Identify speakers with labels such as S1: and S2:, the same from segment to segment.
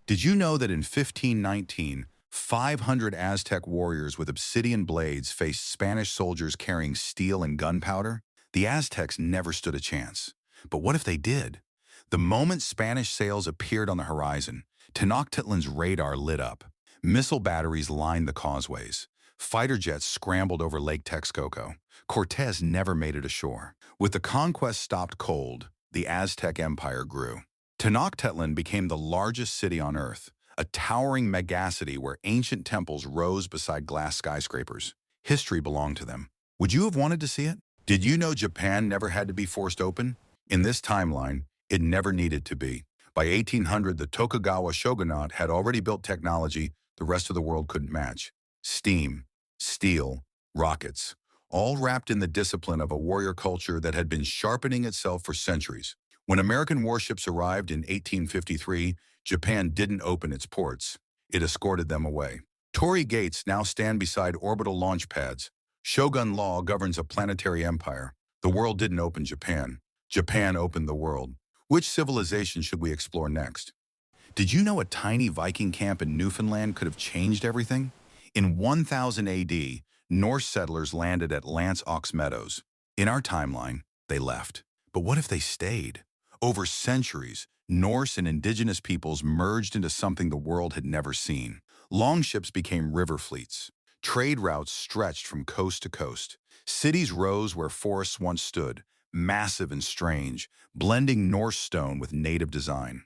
S1: Did you know that in 1519, 500 Aztec warriors with obsidian blades faced Spanish soldiers carrying steel and gunpowder? The Aztecs never stood a chance. But what if they did? The moment Spanish sails appeared on the horizon, Tenochtitlan's radar lit up. Missile batteries lined the causeways. Fighter jets scrambled over Lake Texcoco. Cortez never made it ashore. With the conquest stopped cold, the Aztec Empire grew. Tenochtitlan became the largest city on Earth, a towering megacity where ancient temples rose beside glass skyscrapers. History belonged to them. Would you have wanted to see it? Did you know Japan never had to be forced open? In this timeline, it never needed to be. By 1800, the Tokugawa shogunate had already built technology the rest of the world couldn't match. Steam, steel, rockets, all wrapped in the discipline of a warrior culture that had been sharpening itself for centuries. When American warships arrived in 1853, Japan didn't open its ports. It escorted them away. Torii gates now stand beside orbital launch pads. Shogun law governs a planetary empire. The world didn't open Japan. Japan opened the world. Which civilization should we explore next? Did you know a tiny Viking camp in Newfoundland could have changed everything? In 1000 AD, Norse settlers landed at Lance Ox Meadows. In our timeline, they left. But what if they stayed? Over centuries, Norse and indigenous peoples merged into something the world had never seen. Longships became river fleets. Trade routes stretched from coast to coast. Cities rose where forests once stood, massive and strange, blending Norse stone with native design.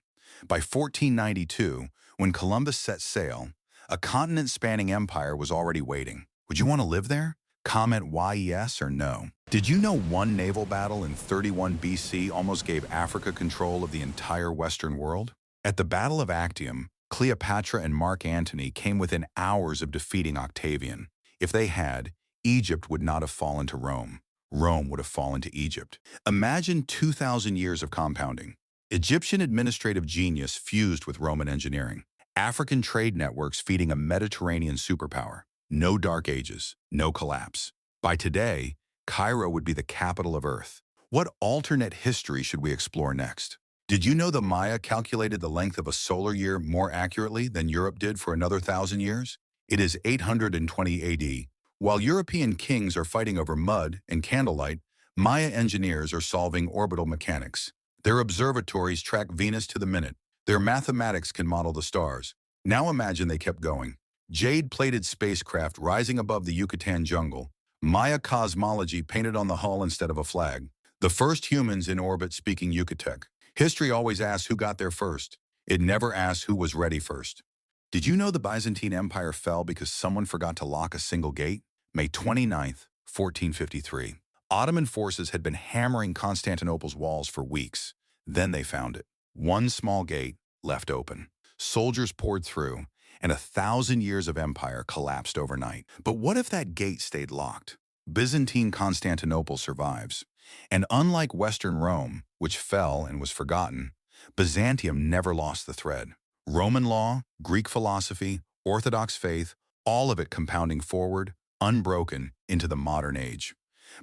S1: By 1492, when Columbus set sail, a continent-spanning empire was already waiting. Would you want to live there? Comment yes or no. Did you know one naval battle in 31 BC almost gave Africa control of the entire Western world? At the Battle of Actium, Cleopatra and Mark Antony came within hours of defeating Octavian. If they had, Egypt would not have fallen to Rome. Rome would have fallen to Egypt. Imagine 2,000 years of compounding. Egyptian administrative genius fused with Roman engineering. African trade networks feeding a Mediterranean superpower. No dark ages, no collapse. By today, Cairo would be the capital of Earth. What alternate history should we explore next? Did you know the Maya calculated the length of a solar year more accurately than Europe did for another 1,000 years? It is 820 AD. While European kings are fighting over mud and candlelight, Maya engineers are solving orbital mechanics. Their observatories track Venus to the minute. Their mathematics can model the stars. Now imagine they kept going. Jade-plated spacecraft rising above the Yucatan jungle. Maya cosmology painted on the hull instead of a flag. The first humans in orbit speaking Yucatec. History always asks who got there first. It never asks who was ready first. Did you know the Byzantine Empire fell because someone forgot to lock a single gate? May 29th, 1453. Ottoman forces had been hammering Constantinople's walls for weeks. Then they found it. One small gate left open. Soldiers poured through, and 1,000 years of empire collapsed overnight. But what if that gate stayed locked? Byzantine Constantinople survives. And unlike Western Rome, which fell and was forgotten, Byzantium never lost the thread. Roman law, Greek philosophy, Orthodox faith, all of it compounding forward, unbroken, into the modern age.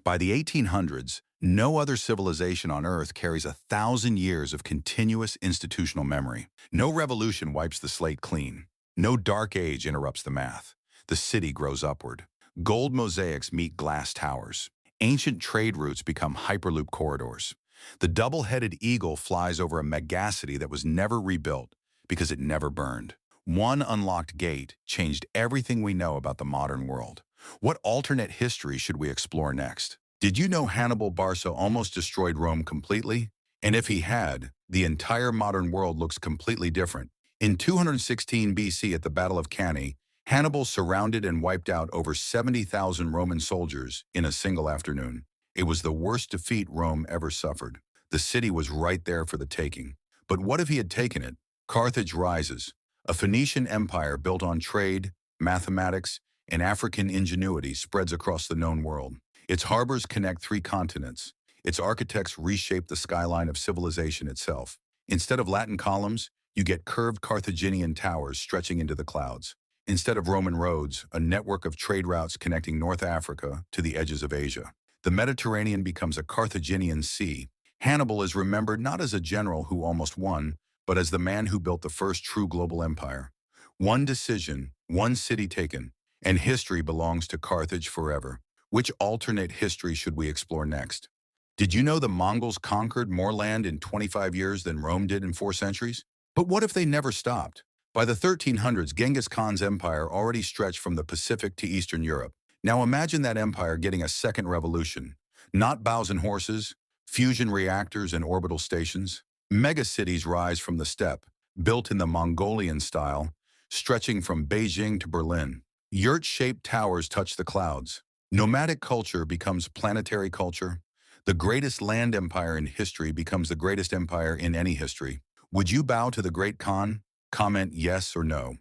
S1: By the 1800s, no other civilization on Earth carries 1,000 years of continuous institutional memory. No revolution wipes the slate clean. No dark age interrupts the math. The city grows upward. Gold mosaics meet glass towers. Ancient trade routes become hyperloop corridors. The double-headed eagle flies over a megacity that was never rebuilt because it never burned. One unlocked gate changed everything we know about the modern world. What alternate history should we explore next? Did you know Hannibal Barca almost destroyed Rome completely? And if he had, the entire modern world looks completely different. In 216 BC at the Battle of Cannae, Hannibal surrounded and wiped out over 70,000 Roman soldiers in a single afternoon. It was the worst defeat Rome ever suffered. The city was right there for the taking. But what if he had taken it? Carthage rises, a Phoenician empire built on trade, mathematics, and African ingenuity spreads across the known world. Its harbors connect 3 continents. Its architects reshape the skyline of civilization itself. Instead of Latin columns, you get curved Carthaginian towers stretching into the clouds. Instead of Roman roads, a network of trade routes connecting North Africa to the edges of Asia. The Mediterranean becomes a Carthaginian sea. Hannibal is remembered not as a general who almost won, but as the man who built the first true global empire. One decision, one city taken, and history belongs to Carthage forever. Which alternate history should we explore next? Did you know the Mongols conquered more land in 25 years than Rome did in 4 centuries? But what if they never stopped? By the 1300s, Genghis Khan's empire already stretched from the Pacific to Eastern Europe. Now imagine that empire getting a second revolution. Not bows and horses, fusion reactors and orbital stations. Megacities rise from the steppe, built in the Mongolian style, stretching from Beijing to Berlin. Yurt-shaped towers touch the clouds. Nomadic culture becomes planetary culture. The greatest land empire in history becomes the greatest empire in any history. Would you bow to the Great Khan? Comment yes or no.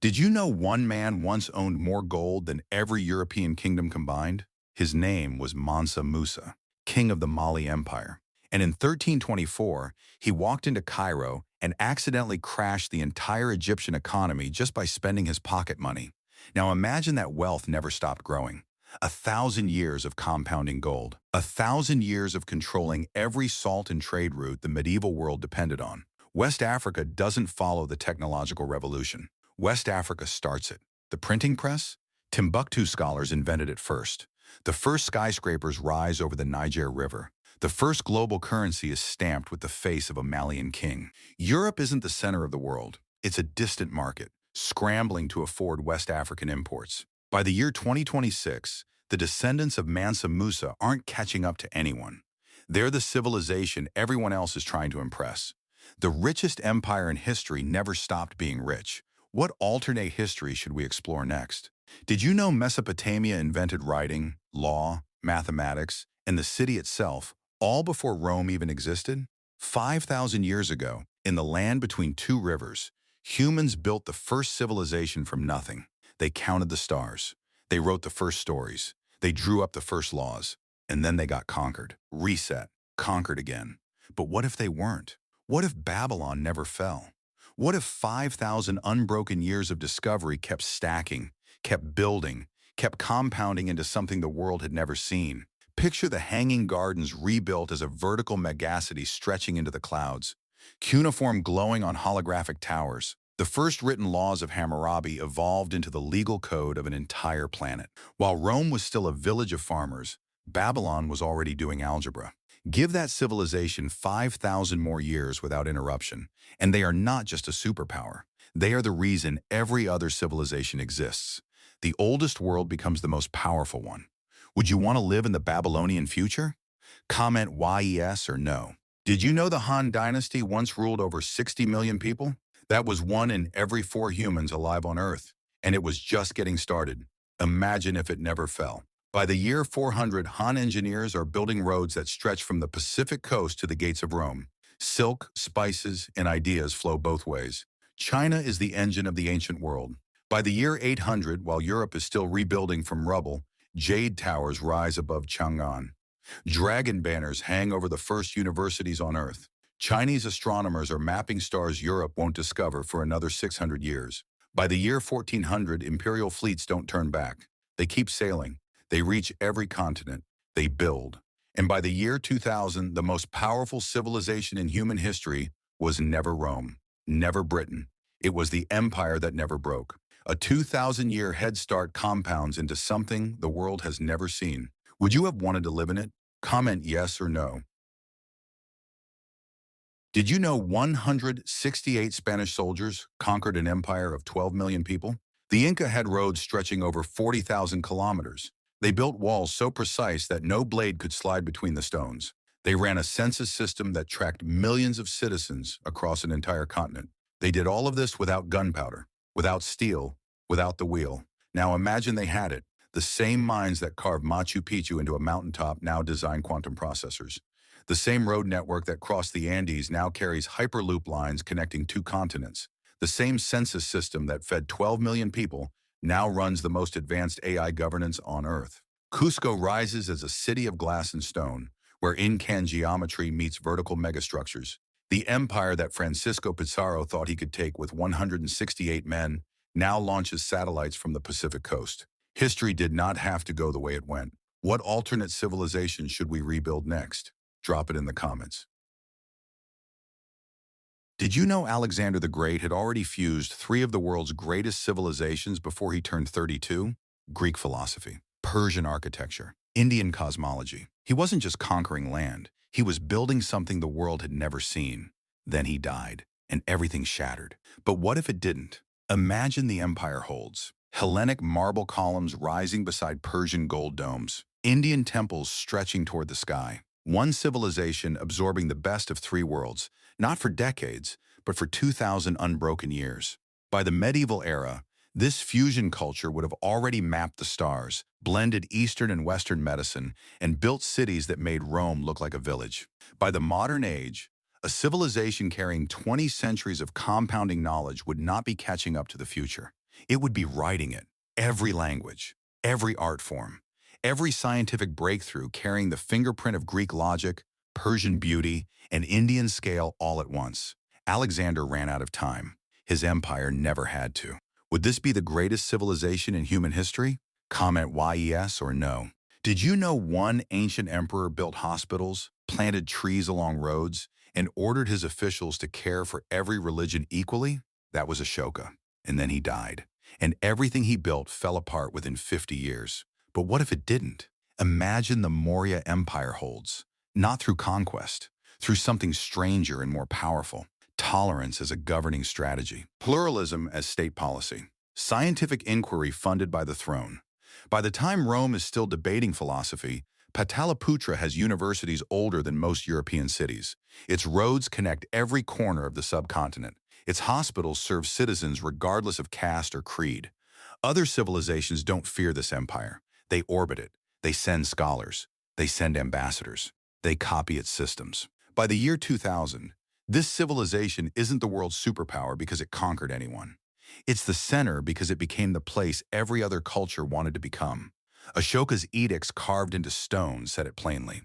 S1: Did you know one man once owned more gold than every European kingdom combined? His name was Mansa Musa, king of the Mali Empire. And in 1324, he walked into Cairo and accidentally crashed the entire Egyptian economy just by spending his pocket money. Now imagine that wealth never stopped growing. 1,000 years of compounding gold. 1,000 years of controlling every salt and trade route the medieval world depended on. West Africa doesn't follow the technological revolution. West Africa starts it. The printing press? Timbuktu scholars invented it first. The first skyscrapers rise over the Niger River. The first global currency is stamped with the face of a Malian king. Europe isn't the center of the world. It's a distant market, scrambling to afford West African imports. By the year 2026, the descendants of Mansa Musa aren't catching up to anyone. They're the civilization everyone else is trying to impress. The richest empire in history never stopped being rich. What alternate history should we explore next? Did you know Mesopotamia invented writing, law, mathematics, and the city itself, all before Rome even existed? 5,000 years ago, in the land between two rivers, humans built the first civilization from nothing. They counted the stars. They wrote the first stories. They drew up the first laws. And then they got conquered, reset, conquered again. But what if they weren't? What if Babylon never fell? What if 5,000 unbroken years of discovery kept stacking, kept building, kept compounding into something the world had never seen? Picture the Hanging Gardens rebuilt as a vertical megacity stretching into the clouds, cuneiform glowing on holographic towers. The first written laws of Hammurabi evolved into the legal code of an entire planet. While Rome was still a village of farmers, Babylon was already doing algebra. Give that civilization 5,000 more years without interruption, and they are not just a superpower. They are the reason every other civilization exists. The oldest world becomes the most powerful one. Would you want to live in the Babylonian future? Comment yes or no. Did you know the Han Dynasty once ruled over 60 million people? That was 1 in every 4 humans alive on Earth, and it was just getting started. Imagine if it never fell. By the year 400, Han engineers are building roads that stretch from the Pacific coast to the gates of Rome. Silk, spices, and ideas flow both ways. China is the engine of the ancient world. By the year 800, while Europe is still rebuilding from rubble, jade towers rise above Chang'an. Dragon banners hang over the first universities on Earth. Chinese astronomers are mapping stars Europe won't discover for another 600 years. By the year 1400, imperial fleets don't turn back. They keep sailing. They reach every continent. They build. And by the year 2000, the most powerful civilization in human history was never Rome, never Britain. It was the empire that never broke. A 2,000-year head start compounds into something the world has never seen. Would you have wanted to live in it? Comment yes or no. Did you know 168 Spanish soldiers conquered an empire of 12 million people? The Inca had roads stretching over 40,000 kilometers. They built walls so precise that no blade could slide between the stones. They ran a census system that tracked millions of citizens across an entire continent. They did all of this without gunpowder, without steel, without the wheel. Now imagine they had it. The same minds that carved Machu Picchu into a mountaintop now design quantum processors. The same road network that crossed the Andes now carries hyperloop lines connecting 2 continents. The same census system that fed 12 million people now runs the most advanced AI governance on Earth. Cusco rises as a city of glass and stone, where Incan geometry meets vertical megastructures. The empire that Francisco Pizarro thought he could take with 168 men now launches satellites from the Pacific coast. History did not have to go the way it went. What alternate civilization should we rebuild next? Drop it in the comments. Did you know Alexander the Great had already fused three of the world's greatest civilizations before he turned 32? Greek philosophy, Persian architecture, Indian cosmology. He wasn't just conquering land. He was building something the world had never seen. Then he died, and everything shattered. But what if it didn't? Imagine the empire holds. Hellenic marble columns rising beside Persian gold domes. Indian temples stretching toward the sky. One civilization absorbing the best of three worlds, not for decades, but for 2,000 unbroken years. By the medieval era, this fusion culture would have already mapped the stars, blended Eastern and Western medicine, and built cities that made Rome look like a village. By the modern age, a civilization carrying 20 centuries of compounding knowledge would not be catching up to the future. It would be writing it, every language, every art form, every scientific breakthrough carrying the fingerprint of Greek logic, Persian beauty, and Indian scale all at once. Alexander ran out of time. His empire never had to. Would this be the greatest civilization in human history? Comment yes or no. Did you know one ancient emperor built hospitals, planted trees along roads, and ordered his officials to care for every religion equally? That was Ashoka. And then he died. And everything he built fell apart within 50 years. But what if it didn't? Imagine the Maurya Empire holds, not through conquest, through something stranger and more powerful. Tolerance as a governing strategy. Pluralism as state policy. Scientific inquiry funded by the throne. By the time Rome is still debating philosophy, Pataliputra has universities older than most European cities. Its roads connect every corner of the subcontinent. Its hospitals serve citizens regardless of caste or creed. Other civilizations don't fear this empire. They orbit it. They send scholars. They send ambassadors. They copy its systems. By the year 2000, this civilization isn't the world's superpower because it conquered anyone. It's the center because it became the place every other culture wanted to become. Ashoka's edicts carved into stone said it plainly.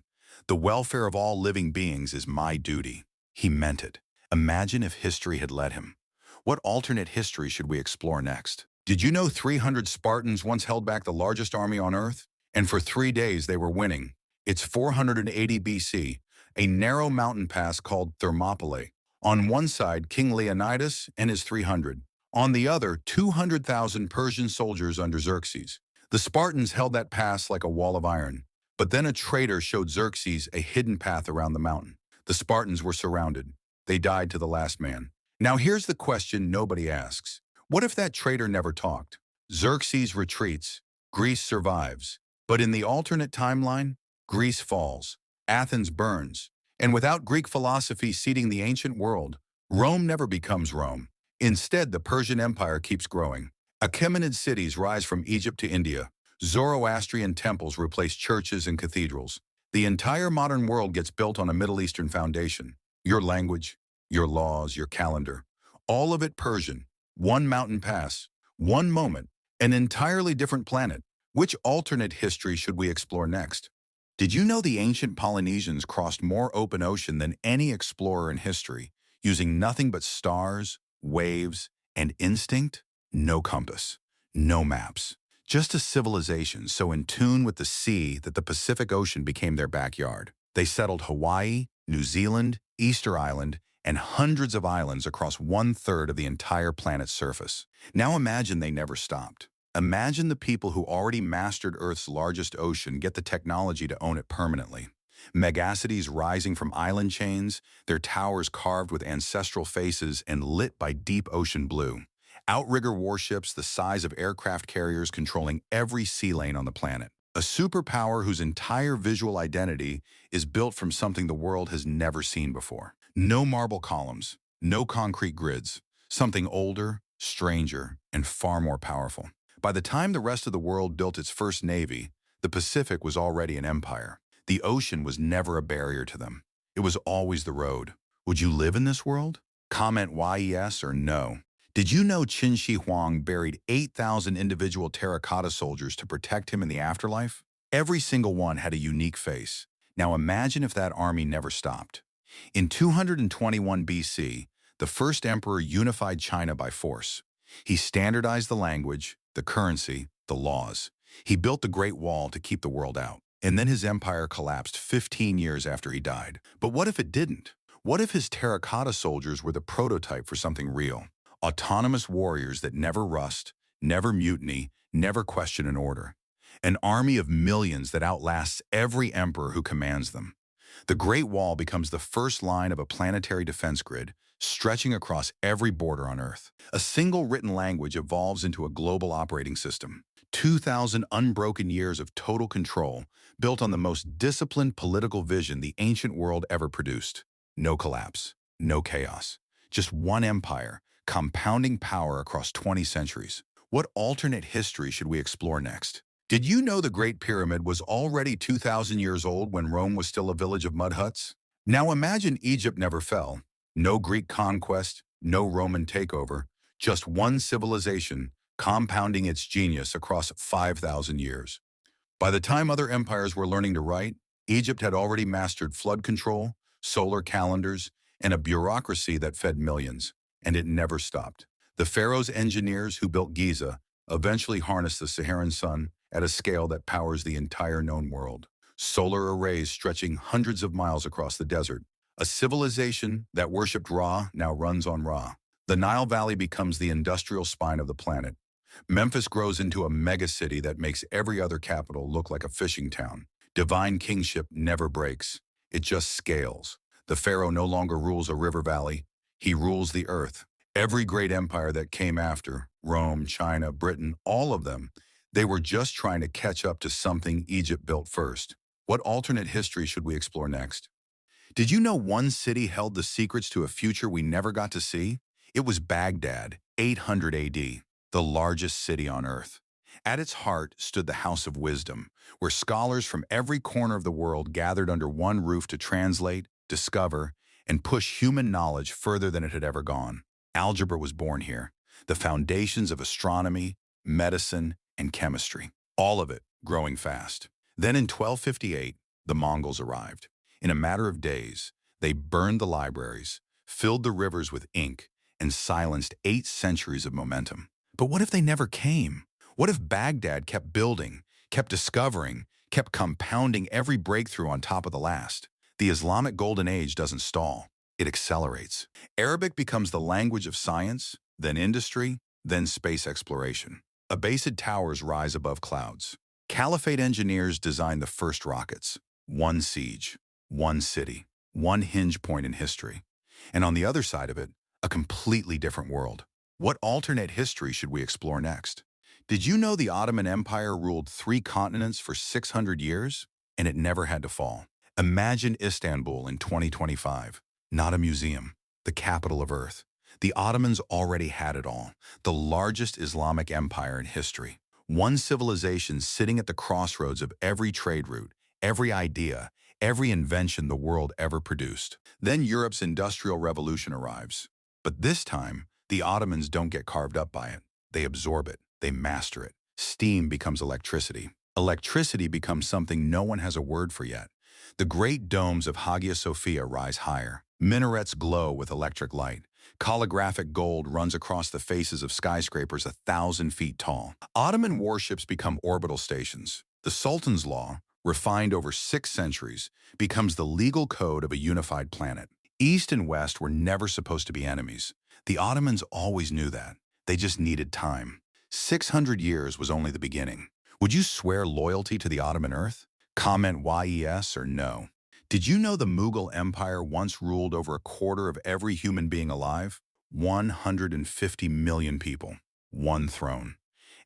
S1: The welfare of all living beings is my duty. He meant it. Imagine if history had let him. What alternate history should we explore next? Did you know 300 Spartans once held back the largest army on Earth? And for 3 days they were winning. It's 480 BC, a narrow mountain pass called Thermopylae. On one side, King Leonidas and his 300. On the other, 200,000 Persian soldiers under Xerxes. The Spartans held that pass like a wall of iron. But then a traitor showed Xerxes a hidden path around the mountain. The Spartans were surrounded. They died to the last man. Now here's the question nobody asks. What if that traitor never talked? Xerxes retreats. Greece survives. But in the alternate timeline, Greece falls. Athens burns. And without Greek philosophy seeding the ancient world, Rome never becomes Rome. Instead, the Persian Empire keeps growing. Achaemenid cities rise from Egypt to India. Zoroastrian temples replace churches and cathedrals. The entire modern world gets built on a Middle Eastern foundation. Your language, your laws, your calendar, all of it Persian. One mountain pass, one moment, an entirely different planet. Which alternate history should we explore next? Did you know the ancient Polynesians crossed more open ocean than any explorer in history, using nothing but stars, waves, and instinct? No compass, no maps, just a civilization so in tune with the sea that the Pacific Ocean became their backyard. They settled Hawaii, New Zealand, Easter Island, and hundreds of islands across 1/3 of the entire planet's surface. Now imagine they never stopped. Imagine the people who already mastered Earth's largest ocean get the technology to own it permanently. Megacities rising from island chains, their towers carved with ancestral faces and lit by deep ocean blue. Outrigger warships the size of aircraft carriers controlling every sea lane on the planet. A superpower whose entire visual identity is built from something the world has never seen before. No marble columns, no concrete grids, something older, stranger, and far more powerful. By the time the rest of the world built its first navy, the Pacific was already an empire. The ocean was never a barrier to them. It was always the road. Would you live in this world? Comment yes or no. Did you know Qin Shi Huang buried 8,000 individual terracotta soldiers to protect him in the afterlife? Every single one had a unique face. Now imagine if that army never stopped. In 221 BC, the first emperor unified China by force. He standardized the language, the currency, the laws. He built the Great Wall to keep the world out. And then his empire collapsed 15 years after he died. But what if it didn't? What if his terracotta soldiers were the prototype for something real? Autonomous warriors that never rust, never mutiny, never question an order. An army of millions that outlasts every emperor who commands them. The Great Wall becomes the first line of a planetary defense grid, stretching across every border on Earth. A single written language evolves into a global operating system. 2,000 unbroken years of total control, built on the most disciplined political vision the ancient world ever produced. No collapse, no chaos. Just one empire, compounding power across 20 centuries. What alternate history should we explore next? Did you know the Great Pyramid was already 2,000 years old when Rome was still a village of mud huts? Now imagine Egypt never fell. No Greek conquest, no Roman takeover, just one civilization compounding its genius across 5,000 years. By the time other empires were learning to write, Egypt had already mastered flood control, solar calendars, and a bureaucracy that fed millions. And it never stopped. The pharaoh's engineers who built Giza eventually harnessed the Saharan sun at a scale that powers the entire known world. Solar arrays stretching hundreds of miles across the desert. A civilization that worshipped Ra now runs on Ra. The Nile Valley becomes the industrial spine of the planet. Memphis grows into a megacity that makes every other capital look like a fishing town. Divine kingship never breaks. It just scales. The pharaoh no longer rules a river valley. He rules the earth. Every great empire that came after, Rome, China, Britain, all of them, they were just trying to catch up to something Egypt built first. What alternate history should we explore next? Did you know one city held the secrets to a future we never got to see? It was Baghdad, 800 AD, the largest city on Earth. At its heart stood the House of Wisdom, where scholars from every corner of the world gathered under one roof to translate, discover, and push human knowledge further than it had ever gone. Algebra was born here, the foundations of astronomy, medicine, and chemistry, all of it growing fast. Then in 1258, the Mongols arrived. In a matter of days, they burned the libraries, filled the rivers with ink, and silenced 8 centuries of momentum. But what if they never came? What if Baghdad kept building, kept discovering, kept compounding every breakthrough on top of the last? The Islamic Golden Age doesn't stall. It accelerates. Arabic becomes the language of science, then industry, then space exploration. Abbasid towers rise above clouds. Caliphate engineers design the first rockets. One siege, one city, one hinge point in history. And on the other side of it, a completely different world. What alternate history should we explore next? Did you know the Ottoman Empire ruled 3 continents for 600 years? And it never had to fall. Imagine Istanbul in 2025. Not a museum, the capital of Earth. The Ottomans already had it all, the largest Islamic empire in history. One civilization sitting at the crossroads of every trade route, every idea, every invention the world ever produced. Then Europe's Industrial Revolution arrives. But this time, the Ottomans don't get carved up by it. They absorb it. They master it. Steam becomes electricity. Electricity becomes something no one has a word for yet. The great domes of Hagia Sophia rise higher. Minarets glow with electric light. Holographic gold runs across the faces of skyscrapers 1,000 feet tall. Ottoman warships become orbital stations. The Sultan's law, refined over 6 centuries, becomes the legal code of a unified planet. East and West were never supposed to be enemies. The Ottomans always knew that. They just needed time. 600 years was only the beginning. Would you swear loyalty to the Ottoman Earth? Comment yes or no. Did you know the Mughal Empire once ruled over a quarter of every human being alive? 150 million people. One throne.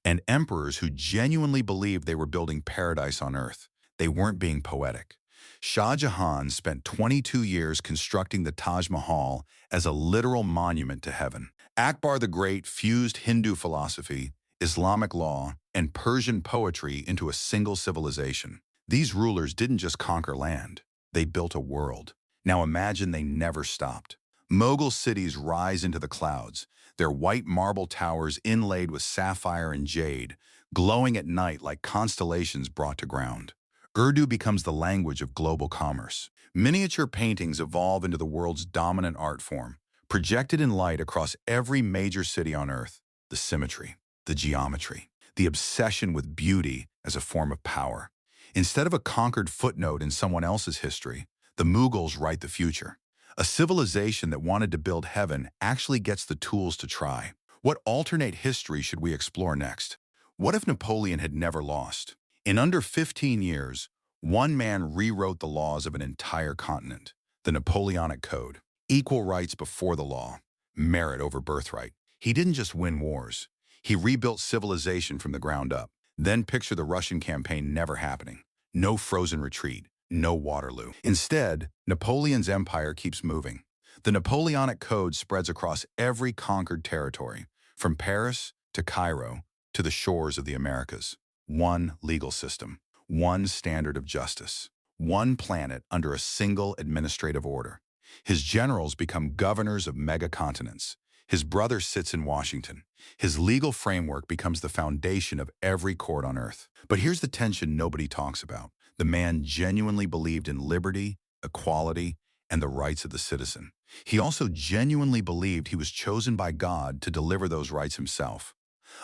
S1: And emperors who genuinely believed they were building paradise on Earth. They weren't being poetic. Shah Jahan spent 22 years constructing the Taj Mahal as a literal monument to heaven. Akbar the Great fused Hindu philosophy, Islamic law, and Persian poetry into a single civilization. These rulers didn't just conquer land. They built a world. Now imagine they never stopped. Mughal cities rise into the clouds, their white marble towers inlaid with sapphire and jade, glowing at night like constellations brought to ground. Urdu becomes the language of global commerce. Miniature paintings evolve into the world's dominant art form, projected in light across every major city on Earth. The symmetry, the geometry, the obsession with beauty as a form of power. Instead of a conquered footnote in someone else's history, the Mughals write the future. A civilization that wanted to build heaven actually gets the tools to try. What alternate history should we explore next? What if Napoleon had never lost? In under 15 years, one man rewrote the laws of an entire continent, the Napoleonic Code. Equal rights before the law, merit over birthright. He didn't just win wars. He rebuilt civilization from the ground up. Then picture the Russian campaign never happening. No frozen retreat, no Waterloo. Instead, Napoleon's empire keeps moving. The Napoleonic Code spreads across every conquered territory, from Paris to Cairo to the shores of the Americas. One legal system, one standard of justice, one planet under a single administrative order. His generals become governors of mega-continents. His brother sits in Washington. His legal framework becomes the foundation of every court on earth. But here's the tension nobody talks about. The man genuinely believed in liberty, equality, and the rights of the citizen. He also genuinely believed he was chosen by God to deliver those rights himself.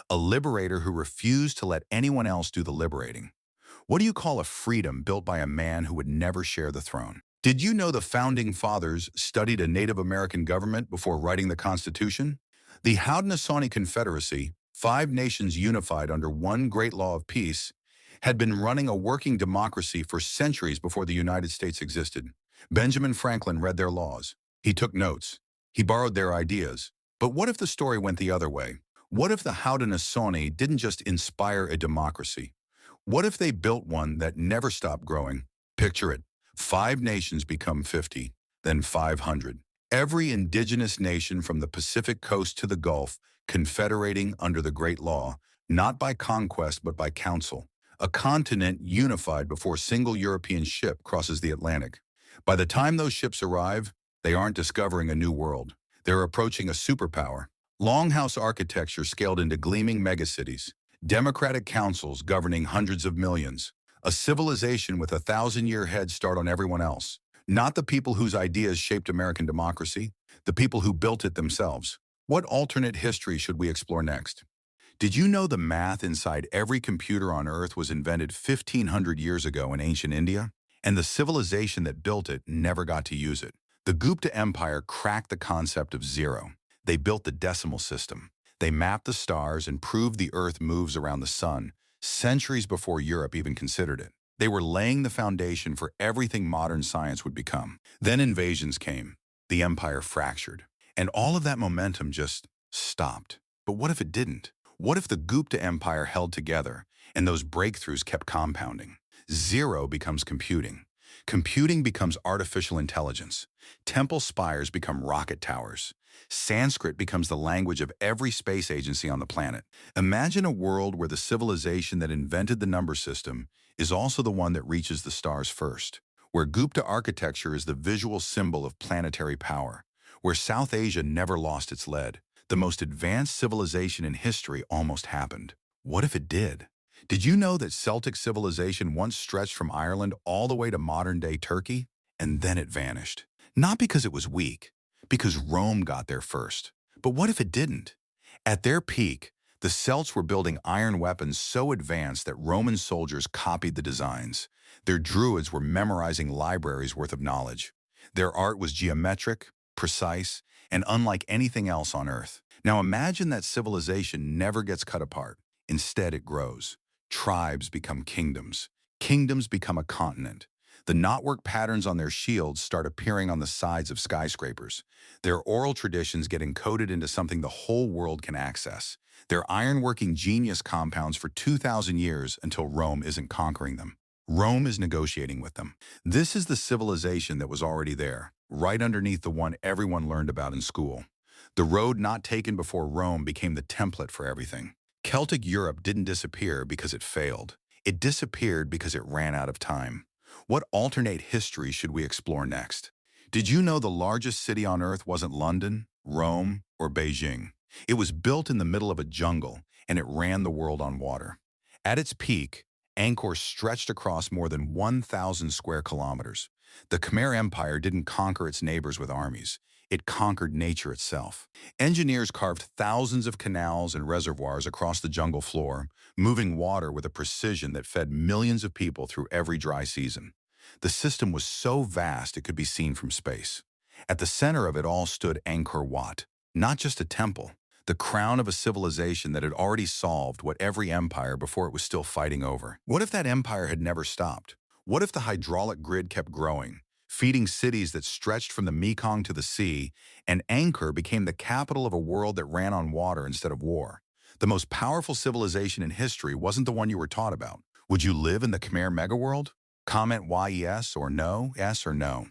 S1: A liberator who refused to let anyone else do the liberating. What do you call a freedom built by a man who would never share the throne? Did you know the Founding Fathers studied a Native American government before writing the Constitution? The Haudenosaunee Confederacy, 5 nations unified under one great law of peace, had been running a working democracy for centuries before the United States existed. Benjamin Franklin read their laws. He took notes. He borrowed their ideas. But what if the story went the other way? What if the Haudenosaunee didn't just inspire a democracy? What if they built one that never stopped growing? Picture it. 5 nations become 50, then 500. Every indigenous nation from the Pacific coast to the Gulf confederating under the Great Law, not by conquest but by council. A continent unified before a single European ship crosses the Atlantic. By the time those ships arrive, they aren't discovering a new world. They're approaching a superpower. Longhouse architecture scaled into gleaming megacities. Democratic councils governing hundreds of millions. A civilization with a 1,000-year head start on everyone else. Not the people whose ideas shaped American democracy, the people who built it themselves. What alternate history should we explore next? Did you know the math inside every computer on Earth was invented 1,500 years ago in ancient India? And the civilization that built it never got to use it. The Gupta Empire cracked the concept of zero. They built the decimal system. They mapped the stars and proved the Earth moves around the sun, centuries before Europe even considered it. They were laying the foundation for everything modern science would become. Then invasions came. The empire fractured. And all of that momentum just stopped. But what if it didn't? What if the Gupta Empire held together and those breakthroughs kept compounding? Zero becomes computing. Computing becomes artificial intelligence. Temple spires become rocket towers. Sanskrit becomes the language of every space agency on the planet. Imagine a world where the civilization that invented the number system is also the one that reaches the stars first, where Gupta architecture is the visual symbol of planetary power, where South Asia never lost its lead. The most advanced civilization in history almost happened. What if it did? Did you know that Celtic civilization once stretched from Ireland all the way to modern-day Turkey? And then it vanished. Not because it was weak, because Rome got there first. But what if it didn't? At their peak, the Celts were building iron weapons so advanced that Roman soldiers copied the designs. Their druids were memorizing libraries worth of knowledge. Their art was geometric, precise, and unlike anything else on Earth. Now imagine that civilization never gets cut apart. Instead, it grows. Tribes become kingdoms. Kingdoms become a continent. The knotwork patterns on their shields start appearing on the sides of skyscrapers. Their oral traditions get encoded into something the whole world can access. Their ironworking genius compounds for 2,000 years until Rome isn't conquering them. Rome is negotiating with them. This is the civilization that was already there, right underneath the one everyone learned about in school. The road not taken before Rome became the template for everything. Celtic Europe didn't disappear because it failed. It disappeared because it ran out of time. What alternate history should we explore next? Did you know the largest city on Earth wasn't London, Rome, or Beijing? It was built in the middle of a jungle, and it ran the world on water. At its peak, Angkor stretched across more than 1,000 square kilometers. The Khmer Empire didn't conquer its neighbors with armies. It conquered nature itself. Engineers carved thousands of canals and reservoirs across the jungle floor, moving water with a precision that fed millions of people through every dry season. The system was so vast it could be seen from space. At the center of it all stood Angkor Wat, not just a temple, the crown of a civilization that had already solved what every empire before it was still fighting over. What if that empire had never stopped? What if the hydraulic grid kept growing, feeding cities that stretched from the Mekong to the sea, and Angkor became the capital of a world that ran on water instead of war? The most powerful civilization in history wasn't the one you were taught about. Would you live in the Khmer megaworld? Comment yes or no, yes or no.